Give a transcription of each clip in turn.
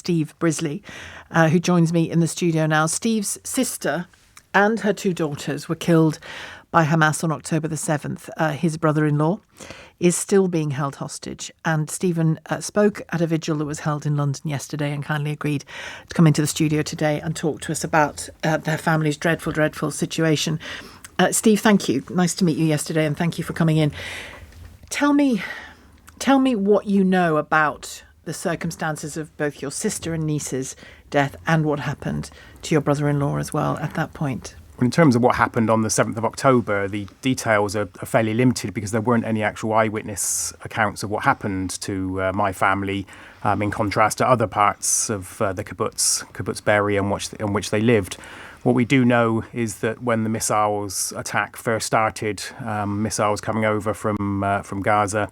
Steve Brisley, who joins me in the studio now. Steve's sister and her 2 daughters were killed by Hamas on October the 7th. His brother-in-law is still being held hostage. And Stephen spoke at a vigil that was held in London yesterday and kindly agreed to come into the studio today and talk to us about their family's dreadful, dreadful situation. Steve, thank you. Nice to meet you yesterday, and thank you for coming in. Tell me what you know about the circumstances of both your sister and niece's death and what happened to your brother-in-law as well at that point. In terms of what happened on the 7th of October, the details are fairly limited because there weren't any actual eyewitness accounts of what happened to my family, in contrast to other parts of the kibbutz Be'eri in which they lived. What we do know is that when the missiles attack first started, missiles coming over from Gaza,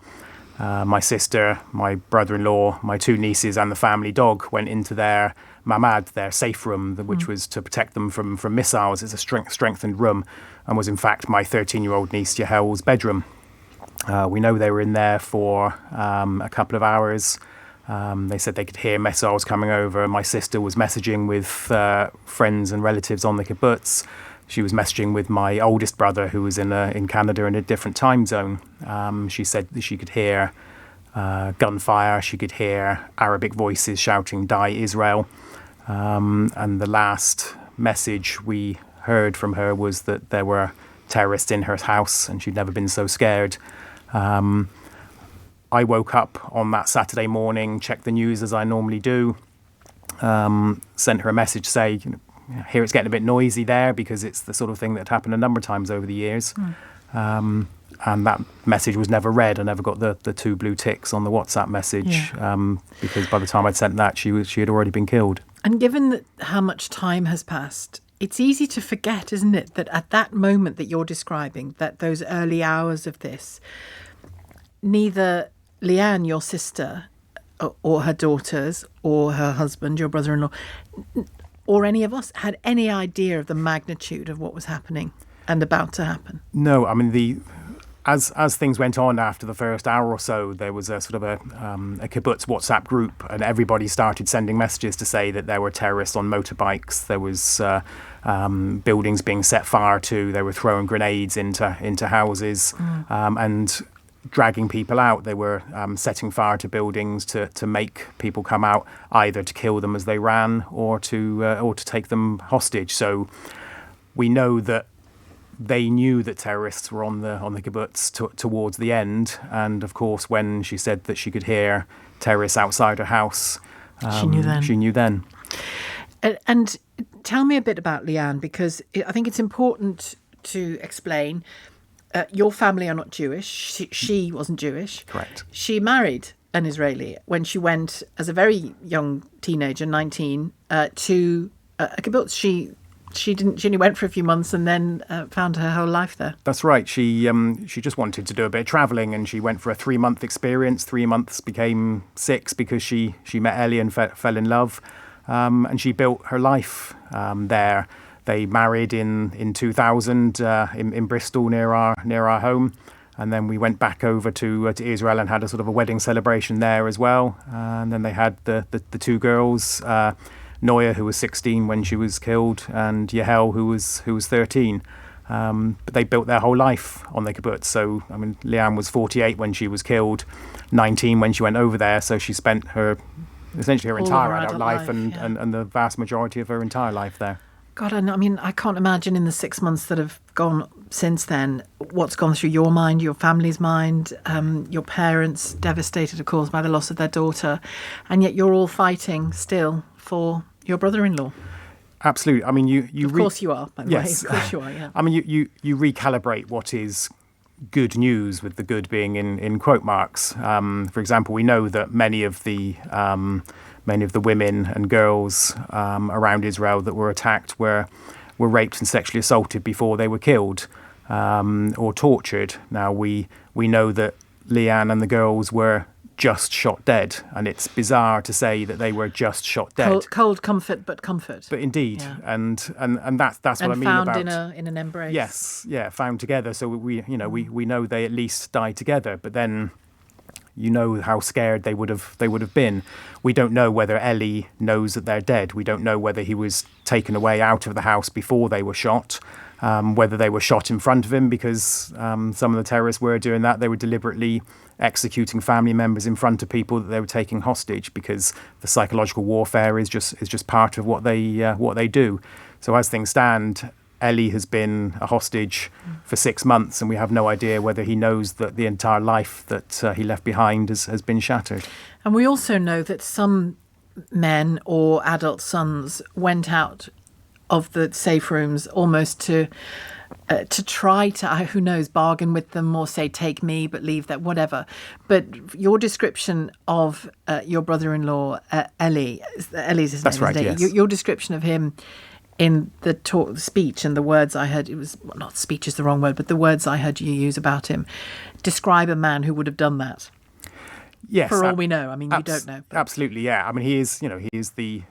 my sister, my brother-in-law, my 2 nieces and the family dog went into their mamad, their safe room, which was to protect them from missiles. It's a strengthened room and was in fact my 13-year-old niece Yahel's bedroom. We know they were in there for a couple of hours. They said they could hear missiles coming over. My sister was messaging with friends and relatives on the kibbutz. She was messaging with my oldest brother, who was in Canada in a different time zone. She said that she could hear gunfire. She could hear Arabic voices shouting, "Die Israel." And the last message we heard from her was that there were terrorists in her house and she'd never been so scared. I woke up on that Saturday morning, checked the news as I normally do, sent her a message say, "Here it's getting a bit noisy there," because it's the sort of thing that happened a number of times over the years. And that message was never read. I never got the 2 blue ticks on the WhatsApp message because by the time I'd sent that, she had already been killed. And given how much time has passed, it's easy to forget, isn't it, that at that moment that you're describing, that those early hours of this, neither Leanne, your sister, or her daughters, or her husband, your brother-in-law, or any of us had any idea of the magnitude of what was happening and about to happen. No, I mean, as things went on after the first hour or so, there was a sort of a kibbutz WhatsApp group, and everybody started sending messages to say that there were terrorists on motorbikes. There was buildings being set fire to. They were throwing grenades into houses and dragging people out. They were setting fire to buildings to make people come out, either to kill them as they ran or to take them hostage. So we know that they knew that terrorists were on the kibbutz towards the end, and of course, when she said that she could hear terrorists outside her house, she knew then. And tell me a bit about Leanne, because I think it's important to explain. Your family are not Jewish. She wasn't Jewish. Correct. She married an Israeli when she went as a very young teenager, 19, to a kibbutz. She only went for a few months and then found her whole life there. That's right. She just wanted to do a bit of travelling, and she went for a 3-month experience. 3 months became 6 because she met Ellie and fell in love, and she built her life there. They married in 2000 in Bristol near our home, and then we went back over to Israel and had a sort of a wedding celebration there as well. And then they had the 2 girls. Noya, who was 16 when she was killed, and Yahel, who was 13. But they built their whole life on the kibbutz. So, I mean, Leanne was 48 when she was killed, 19 when she went over there. So she spent essentially her entire adult life and the vast majority of her entire life there. God, I mean, I can't imagine in the 6 months that have gone since then what's gone through your mind, your family's mind, your parents devastated, of course, by the loss of their daughter, and yet you're all fighting still for your brother-in-law. Absolutely. I mean, you of course you are, by the way. Of course you are, yeah. I mean, you recalibrate what is good news, with the good being in quote marks. For example, we know that many of the women and girls around Israel that were attacked were raped and sexually assaulted before they were killed or tortured. Now, we know that Leanne and the girls were just shot dead, and it's bizarre to say that they were just shot dead. Cold comfort, but comfort. But indeed, yeah. and that's what I mean about. And found in an embrace. Yes, yeah, found together. So we know they at least died together. But then you know how scared they would have been. We don't know whether Ellie knows that they're dead. We don't know whether he was taken away out of the house before they were shot, whether they were shot in front of him, because some of the terrorists were doing that. They were deliberately executing family members in front of people that they were taking hostage, because the psychological warfare is just part of what they do. So as things stand, Ellie has been a hostage for 6 months, and we have no idea whether he knows that the entire life that he left behind has been shattered. And we also know that some men or adult sons went out of the safe rooms almost to try to, who knows, bargain with them or say, take me, but leave that, whatever. But your description of your brother-in-law, Ellie's his name, That's right, isn't it? yes. Your description of him in the speech and the words I heard, it was, well, not speech is the wrong word, but the words I heard you use about him describe a man who would have done that. Yes, for all we know. I mean, you don't know. Absolutely, yeah. I mean, he is the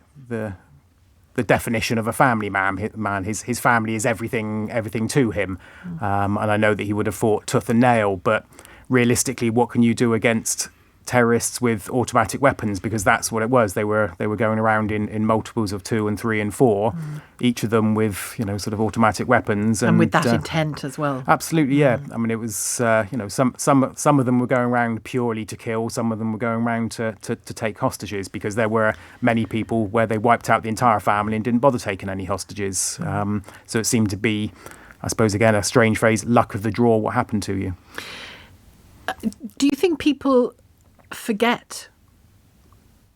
definition of a family man. His family is everything to him, and I know that he would have fought tooth and nail. But realistically, what can you do against terrorists with automatic weapons? Because that's what it was. They were going around in multiples of 2 and 3 and 4, each of them with sort of automatic weapons, and with that intent as well. Absolutely, yeah. I mean, it was some of them were going around purely to kill. Some of them were going around to take hostages, because there were many people where they wiped out the entire family and didn't bother taking any hostages. So it seemed to be, I suppose, again, a strange phrase, luck of the draw, what happened to you. Do you think people forget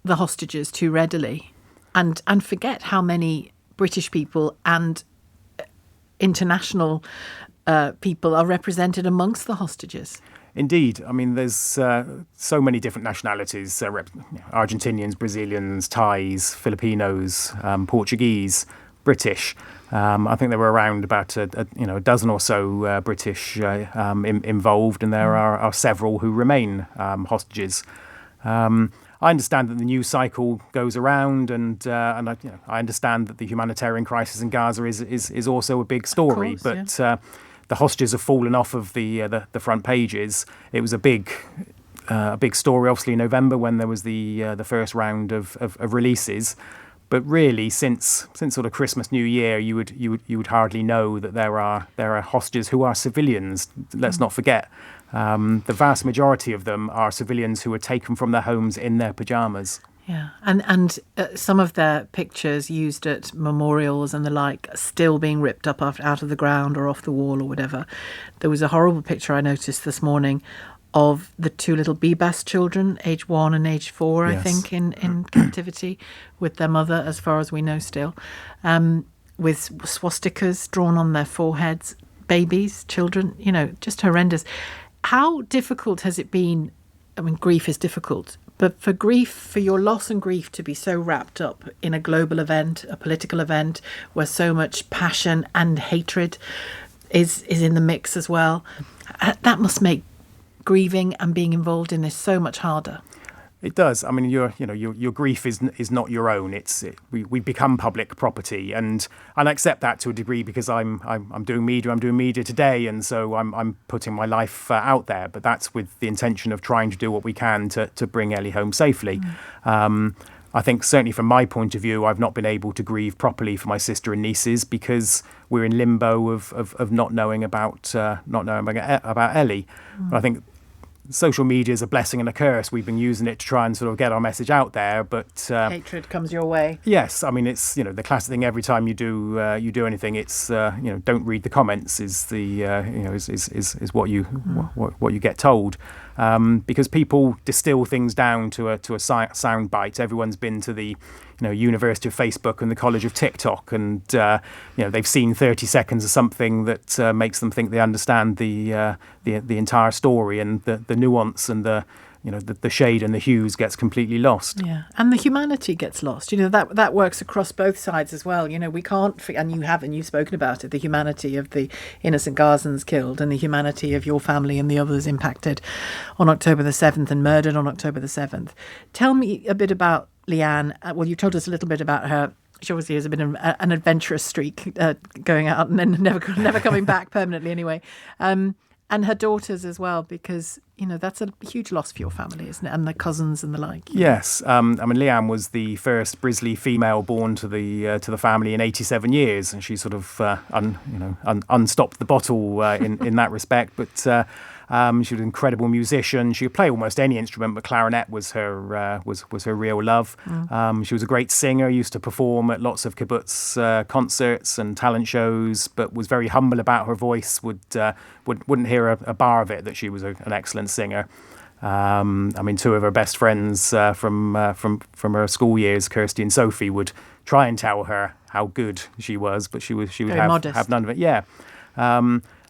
the hostages too readily and forget how many British people and international people are represented amongst the hostages? Indeed. I mean, there's so many different nationalities, Argentinians, Brazilians, Thais, Filipinos, Portuguese, British. I think there were around about a dozen or so British involved, and there are several who remain hostages. I understand that the news cycle goes around, and I understand that the humanitarian crisis in Gaza is also a big story. Of course, but the hostages have fallen off of the front pages. It was a big story, obviously, in November when there was the first round of releases. But really, since sort of Christmas, New Year, you would hardly know that there are hostages who are civilians. Let's not forget, the vast majority of them are civilians who were taken from their homes in their pajamas. Yeah, and some of their pictures used at memorials and the like still being ripped up out of the ground or off the wall or whatever. There was a horrible picture I noticed this morning of the 2 little Bebas children, age 1 and age 4, Yes. I think, in captivity with their mother, as far as we know still, with swastikas drawn on their foreheads, babies, children, just horrendous. How difficult has it been? I mean, grief is difficult, but for your loss and grief to be so wrapped up in a global event, a political event, where so much passion and hatred is in the mix as well, that must make grieving and being involved in this so much harder. It does. I mean, your grief is not your own. We become public property, and I accept that to a degree, because I'm doing media. I'm doing media today, and so I'm putting my life out there. But that's with the intention of trying to do what we can to bring Ellie home safely. I think certainly from my point of view, I've not been able to grieve properly for my sister and nieces, because we're in limbo of not knowing about Ellie. But I think social media is a blessing and a curse. We've been using it to try and sort of get our message out there, but Hatred comes your way. Yes, I mean, it's the classic thing. Every time you do anything, it's don't read the comments is the is what you get told, because people distill things down to a sound bite. Everyone's been to the University of Facebook and the College of TikTok, and they've seen 30 seconds of something that makes them think they understand the entire story, and the nuance and the shade and the hues gets completely lost. Yeah, and the humanity gets lost. That works across both sides as well. We can't, and you've spoken about it, the humanity of the innocent Gazans killed and the humanity of your family and the others impacted on October the 7th and murdered on October the 7th. Tell me a bit about Leanne. Well, you told us a little bit about her. She obviously has been an adventurous streak, going out and then never coming back permanently anyway. And her daughters as well, because, that's a huge loss for your family, isn't it? And the cousins and the like. Yes, Leanne was the first Brisley female born to the family in 87 years, and she sort of unstopped the bottle in that respect. But she was an incredible musician. She could play almost any instrument, but clarinet was her was her real love. She was a great singer. Used to perform at lots of kibbutz concerts and talent shows, but was very humble about her voice. Wouldn't hear a bar of it that she was an excellent singer. Two of her best friends from her school years, Kirsty and Sophie, would try and tell her how good she was, but she would have none of it. Yeah.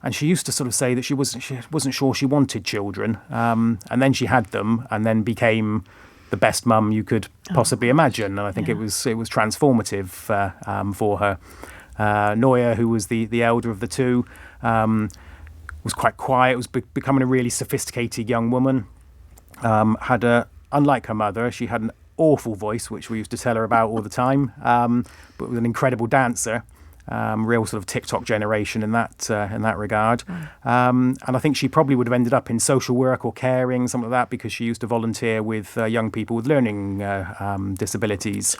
And she used to sort of say that she wasn't sure she wanted children, and then she had them, and then became the best mum you could possibly imagine. And I think it was transformative for her. Noya, who was the elder of the two, was quite quiet. Was becoming a really sophisticated young woman. Unlike her mother, she had an awful voice, which we used to tell her about all the time, but was an incredible dancer. Real sort of TikTok generation in that regard. And I think she probably would have ended up in social work or caring, something like that, because she used to volunteer with young people with learning disabilities.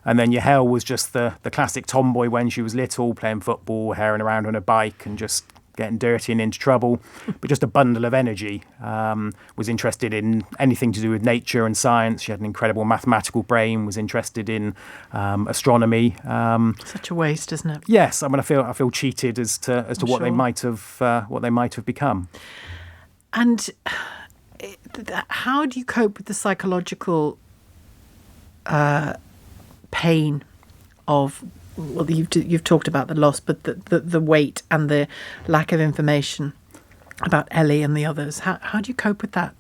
And then Yahel was just the classic tomboy when she was little, playing football, herring around on a bike and just getting dirty and into trouble, but just a bundle of energy. Was interested in anything to do with nature and science. She had an incredible mathematical brain, was interested in astronomy. Such a waste, isn't it? Yes, I feel cheated as to what they might have become. And how do you cope with the psychological pain of? Well, you've talked about the loss, but the weight and the lack of information about Ellie and the others. How do you cope with that?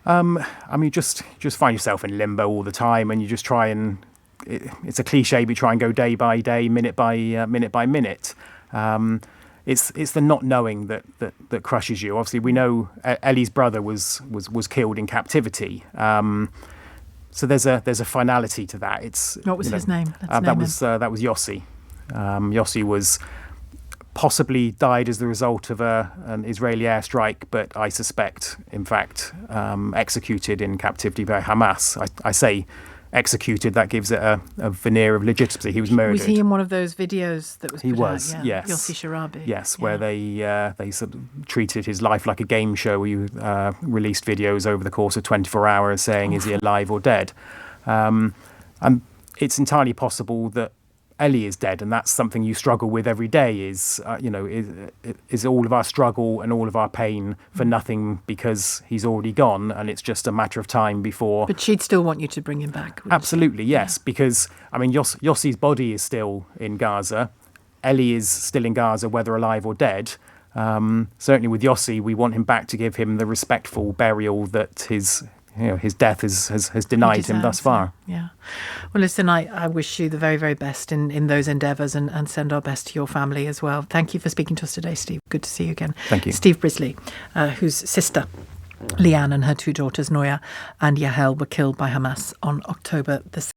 You just find yourself in limbo all the time, and you just try and it's a cliche, but you try and go day by day, minute by minute. It's the not knowing that crushes you. Obviously, we know Ellie's brother was killed in captivity. So there's a finality to that. What was his name? That was Yossi. Yossi was possibly died as the result of an Israeli airstrike, but I suspect, in fact, executed in captivity by Hamas. I say executed. That gives it a veneer of legitimacy. He was murdered. Was he in one of those videos that was? He was. Out? Yeah. Yes. Yossi Sharabi. Yes, where they sort of treated his life like a game show. Where you released videos over the course of 24 hours saying, is he alive or dead? And it's entirely possible that Ellie is dead, and that's something you struggle with every day. Is all of our struggle and all of our pain for nothing because he's already gone, and it's just a matter of time before. But she'd still want you to bring him back. Absolutely, yes, because Yossi's body is still in Gaza. Ellie is still in Gaza, whether alive or dead. Certainly, with Yossi, we want him back to give him the respectful burial that his death has denied him thus far. Yeah. Well, listen, I wish you the very, very best in those endeavours and send our best to your family as well. Thank you for speaking to us today, Steve. Good to see you again. Thank you. Steve Brisley, whose sister, Leanne, and her two daughters, Noya and Yahel, were killed by Hamas on October the 6th.